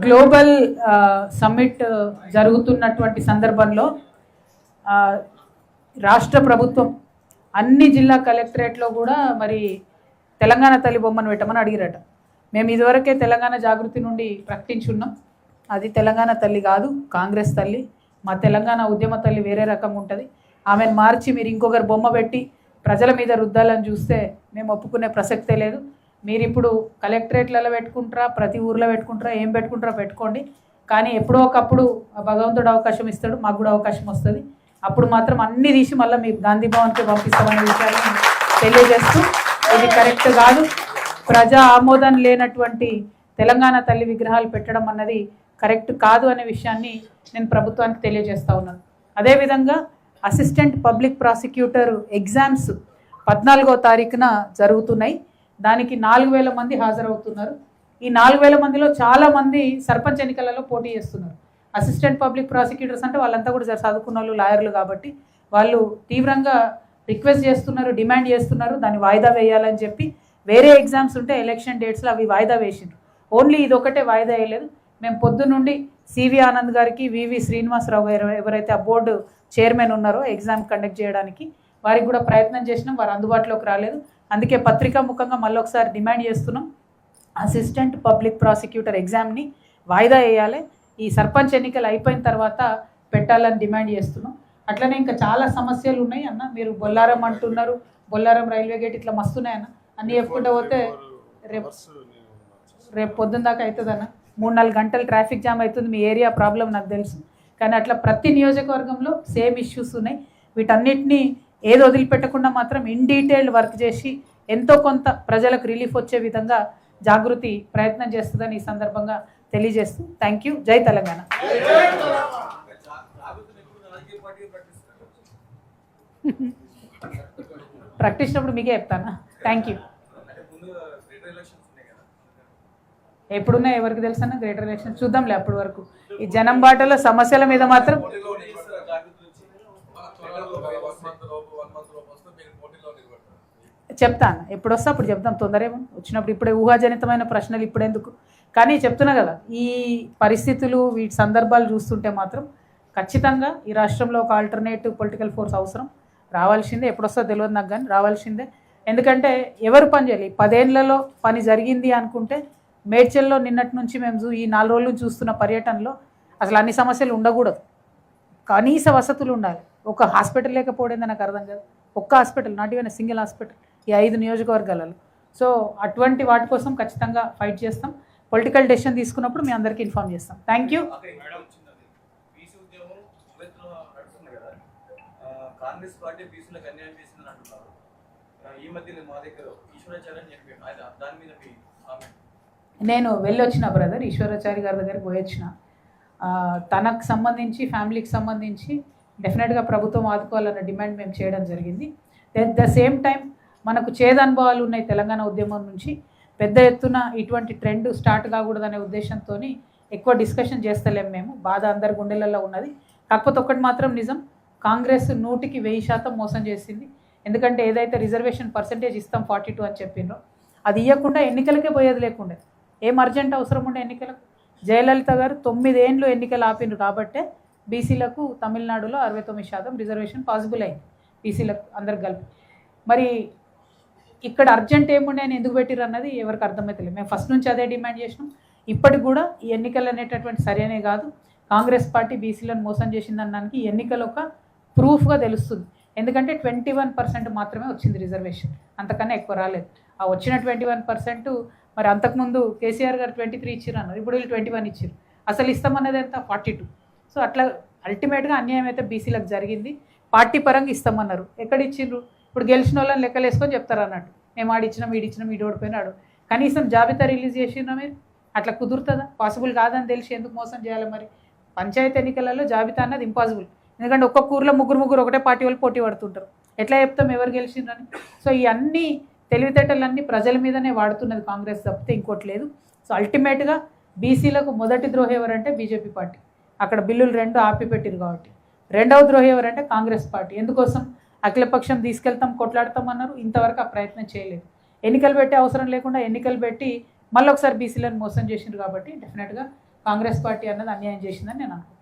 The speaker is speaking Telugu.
గ్లోబల్ సమ్మిట్ జరుగుతున్నటువంటి సందర్భంలో రాష్ట్ర ప్రభుత్వం అన్ని జిల్లా కలెక్టరేట్లో కూడా మరి తెలంగాణ తల్లి బొమ్మను పెట్టమని అడిగిరట. మేము ఇదివరకే తెలంగాణ జాగృతి నుండి ప్రకటించున్నాం. అది తెలంగాణ తల్లి కాదు, కాంగ్రెస్ తల్లి. మా తెలంగాణ ఉద్యమ తల్లి వేరే రకంగా ఉంటుంది. ఆమెను మార్చి మీరు ఇంకొకరు బొమ్మ పెట్టి ప్రజల మీద రుద్దాలని చూస్తే మేము ఒప్పుకునే ప్రసక్తే లేదు. మీరు ఇప్పుడు కలెక్టరేట్లలో పెట్టుకుంటారా, ప్రతి ఊర్లో పెట్టుకుంటారా, ఏం పెట్టుకుంటారా పెట్టుకోండి. కానీ ఎప్పుడో ఒకప్పుడు భగవంతుడు అవకాశం ఇస్తాడు, మాకు కూడా అవకాశం వస్తుంది. అప్పుడు మాత్రం అన్నీ తీసి మళ్ళీ మీకు గాంధీ భవన్కి పంపిస్తామనే విషయాన్ని తెలియజేస్తూ, ఇది కరెక్ట్ కాదు. ప్రజా ఆమోదం లేనటువంటి తెలంగాణ తల్లి విగ్రహాలు పెట్టడం అన్నది కరెక్ట్ కాదు అనే విషయాన్ని నేను ప్రభుత్వానికి తెలియజేస్తూ ఉన్నాను. అదేవిధంగా అసిస్టెంట్ పబ్లిక్ ప్రాసిక్యూటర్ ఎగ్జామ్స్ 14వ తారీఖున జరుగుతున్నాయి. దానికి 4000 మంది హాజరవుతున్నారు. ఈ 4000 మందిలో చాలామంది సర్పంచ్ ఎన్నికలలో పోటీ చేస్తున్నారు. అసిస్టెంట్ పబ్లిక్ ప్రాసిక్యూటర్స్ అంటే వాళ్ళంతా కూడా చదువుకున్న వాళ్ళు, లాయర్లు కాబట్టి వాళ్ళు తీవ్రంగా రిక్వెస్ట్ చేస్తున్నారు, డిమాండ్ చేస్తున్నారు దాన్ని వాయిదా వేయాలని చెప్పి. వేరే ఎగ్జామ్స్ ఉంటే ఎలక్షన్ డేట్స్లో అవి వాయిదా వేసిండ్రు. ఓన్లీ ఇది ఒకటే వాయిదా వేయలేదు. మేము పొద్దున్నుండి సివి ఆనంద్ గారికి, వివి శ్రీనివాసరావు గారు ఎవరైతే ఆ బోర్డు చైర్మన్ ఉన్నారో ఎగ్జామ్ కండక్ట్ చేయడానికి, వారికి కూడా ప్రయత్నం చేసినాం. వారు అందుబాటులోకి రాలేదు. అందుకే పత్రికా ముఖంగా మళ్ళీ ఒకసారి డిమాండ్ చేస్తున్నాం, అసిస్టెంట్ పబ్లిక్ ప్రాసిక్యూటర్ ఎగ్జామ్ని వాయిదా వేయాలి, ఈ సర్పంచ్ ఎన్నికలు అయిపోయిన తర్వాత పెట్టాలని డిమాండ్ చేస్తున్నాం. అట్లనే ఇంకా చాలా సమస్యలు ఉన్నాయి అన్న. మీరు బొల్లారం అంటున్నారు, బొల్లారం రైల్వే గేట్ ఇట్లా మస్తున్నాయి అన్న. అన్నీ చెప్పుకుంటూ పోతే రేపు పొద్దున్న దాకా అవుతుంది అన్న. 3-4 గంటలు ట్రాఫిక్ జామ్ అవుతుంది. మీ ఏరియా ప్రాబ్లం నాకు తెలుసు. కానీ అట్లా ప్రతి నియోజకవర్గంలో సేమ్ ఇష్యూస్ ఉన్నాయి. వీటన్నిటినీ ఏది వదిలిపెట్టకుండా మాత్రం ఇన్ డీటెయిల్డ్ వర్క్ చేసి ఎంతో కొంత ప్రజలకు రిలీఫ్ వచ్చే విధంగా జాగృతి ప్రయత్నం చేస్తుందని ఈ సందర్భంగా తెలియజేస్తూ థ్యాంక్ యూ. జై తెలంగాణ. ప్రకటించినప్పుడు మీకే చెప్తానా. Thank you. ఎప్పుడున్నా ఎవరికి తెలుసన్నా గ్రేటర్ ఎలక్షన్ చూద్దాంలే. అప్పటి వరకు ఈ జనం బాటలో సమస్యల మీద మాత్రం చెప్తాను. ఎప్పుడు వస్తా అప్పుడు చెప్తాం. తొందరేమో వచ్చినప్పుడు. ఇప్పుడే ఊహాజనితమైన ప్రశ్నలు ఇప్పుడెందుకు. కానీ చెప్తున్నా కదా, ఈ పరిస్థితులు వీటి సందర్భాలు చూస్తుంటే మాత్రం ఖచ్చితంగా ఈ రాష్ట్రంలో ఒక ఆల్టర్నేటివ్ పొలిటికల్ ఫోర్స్ అవసరం. రావాల్సిందే. ఎప్పుడొస్తా తెలియదు నాకు, కానీ రావాల్సిందే. ఎందుకంటే ఎవరు పని చేయాలి. 10 ఏళ్లలో పని జరిగింది అనుకుంటే మేడ్చల్లో నిన్నటి నుంచి మేము ఈ 4 రోజులు చూస్తున్న పర్యటనలో అసలు అన్ని సమస్యలు ఉండకూడదు. కనీస వసతులు ఉండాలి. ఒక హాస్పిటల్ లేకపోవడం నాకు అర్థం కాదు. ఒక్క hospital, not even single hospital ఈ 5 నియోజకవర్గాలలో. సో అటువంటి వాటి కోసం ఖచ్చితంగా ఫైట్ చేస్తాం. పొలిటికల్ డెసిషన్ తీసుకున్నప్పుడు మీ అందరికీ ఇన్ఫార్మ్ చేస్తాం. Thank you. కాంగ్రెస్ పార్టీ బీసీలకు అన్యాయం చేసిందని అంటున్నారు. ఈ మధ్య మా దగ్గర ఈశ్వరాచార్య దాని మీద మీ కామెంట్. నేను వెళ్ళొచ్చిన బ్రదర్ ఈశ్వరాచారి గారి దగ్గరికి పోయొచ్చిన. తనకు సంబంధించి, ఫ్యామిలీకి సంబంధించి డెఫినెట్గా ప్రభుత్వం ఆదుకోవాలన్న డిమాండ్ మేము చేయడం జరిగింది. ఎట్ ద సేమ్ టైం మనకు చేదనుభవాలు ఉన్నాయి తెలంగాణ ఉద్యమం నుంచి. పెద్ద ఎత్తున ఇటువంటి ట్రెండ్ స్టార్ట్ కాకూడదనే ఉద్దేశంతో ఎక్కువ డిస్కషన్ చేస్తలేము మేము. బాధ అందరి గుండెలలో ఉన్నది. కాకపోతే ఒకటి మాత్రం నిజం, కాంగ్రెస్ 100కి 1000% మోసం చేసింది. ఎందుకంటే ఏదైతే రిజర్వేషన్ పర్సంటేజ్ ఇస్తాం 42 అని చెప్పిండ్రో అది ఇవ్వకుండా ఎన్నికలకే పోయేది లేకుండే. ఏం అర్జెంట్ అవసరం ఉండే ఎన్నికలకు. జయలలిత గారు 9 ఏళ్ళు ఎన్నికలు ఆపిండ్రు కాబట్టే బీసీలకు తమిళనాడులో 69% రిజర్వేషన్ పాసిబుల్ అయింది, బీసీలకు అందరికి కలిపి. మరి ఇక్కడ అర్జెంట్ ఏముండే అని ఎందుకు పెట్టిర్రు అన్నది ఎవరికి అర్థమవుతలేదు. మేము ఫస్ట్ నుంచి అదే డిమాండ్ చేసినాం. ఇప్పటికి కూడా ఈ ఎన్నికలు అనేటటువంటి సరైనవి కాదు. కాంగ్రెస్ పార్టీ బీసీలను మోసం చేసిందనడానికి ఈ ఎన్నికలు ఒక ప్రూఫ్గా తెలుస్తుంది. ఎందుకంటే 21% మాత్రమే వచ్చింది రిజర్వేషన్, అంతకన్నా ఎక్కువ రాలేదు. ఆ వచ్చిన 21% మరి అంతకుముందు కేసీఆర్ గారు 23 ఇచ్చారు అన్నారు, ఇప్పుడు వీళ్ళు 21 ఇచ్చారు. అసలు ఇస్తామన్నది ఎంత 42. సో అట్లా అల్టిమేట్గా అన్యాయం అయితే బీసీలకు జరిగింది. పార్టీ పరంగా ఇస్తామన్నారు, ఎక్కడ ఇచ్చిండ్రు? ఇప్పుడు గెలిచిన వాళ్ళని లెక్కలు వేసుకొని చెప్తారు అన్నట్టు. మేము ఆడిచ్చినాం, వీడిచ్చినాం, వీడు ఓడిపోయినాడు. కనీసం జాబితా రిలీజ్ చేసినా మీరు? అట్లా కుదురుతుందా? పాసిబుల్ కాదని తెలిసి ఎందుకు మోసం చేయాలి? మరి పంచాయతీ ఎన్నికలలో జాబితా అన్నది ఇంపాసిబుల్. ఎందుకంటే ఒక్కొక్క ఊర్లో ముగ్గురు ఒకటే పార్టీ వాళ్ళు పోటీ పడుతుంటారు. ఎట్లా చెప్తాం ఎవరు గెలిచిండ్రని? సో ఈ అన్ని తెలివితేటలన్నీ ప్రజల మీదనే వాడుతున్నది కాంగ్రెస్ తప్పితే ఇంకోటి లేదు. సో అల్టిమేట్గా బీసీలకు మొదటి ద్రోహి ఎవరంటే బీజేపీ పార్టీ. అక్కడ బిల్లులు 2 ఆపిపెట్టిరు కాబట్టి. రెండవ ద్రోహి ఎవరంటే కాంగ్రెస్ పార్టీ. ఎందుకోసం? అఖిలపక్షం తీసుకెళ్తాం, కొట్లాడతాం అన్నారు. ఇంతవరకు ఆ ప్రయత్నం చేయలేదు. ఎన్నికలు పెట్టే అవసరం లేకుండా ఎన్నికలు పెట్టి మళ్ళీ ఒకసారి బీసీలను మోసం చేసిండ్రు కాబట్టి డెఫినెట్గా కాంగ్రెస్ పార్టీ అన్నది అన్యాయం చేసిందని నేను అనుకుంటున్నాను.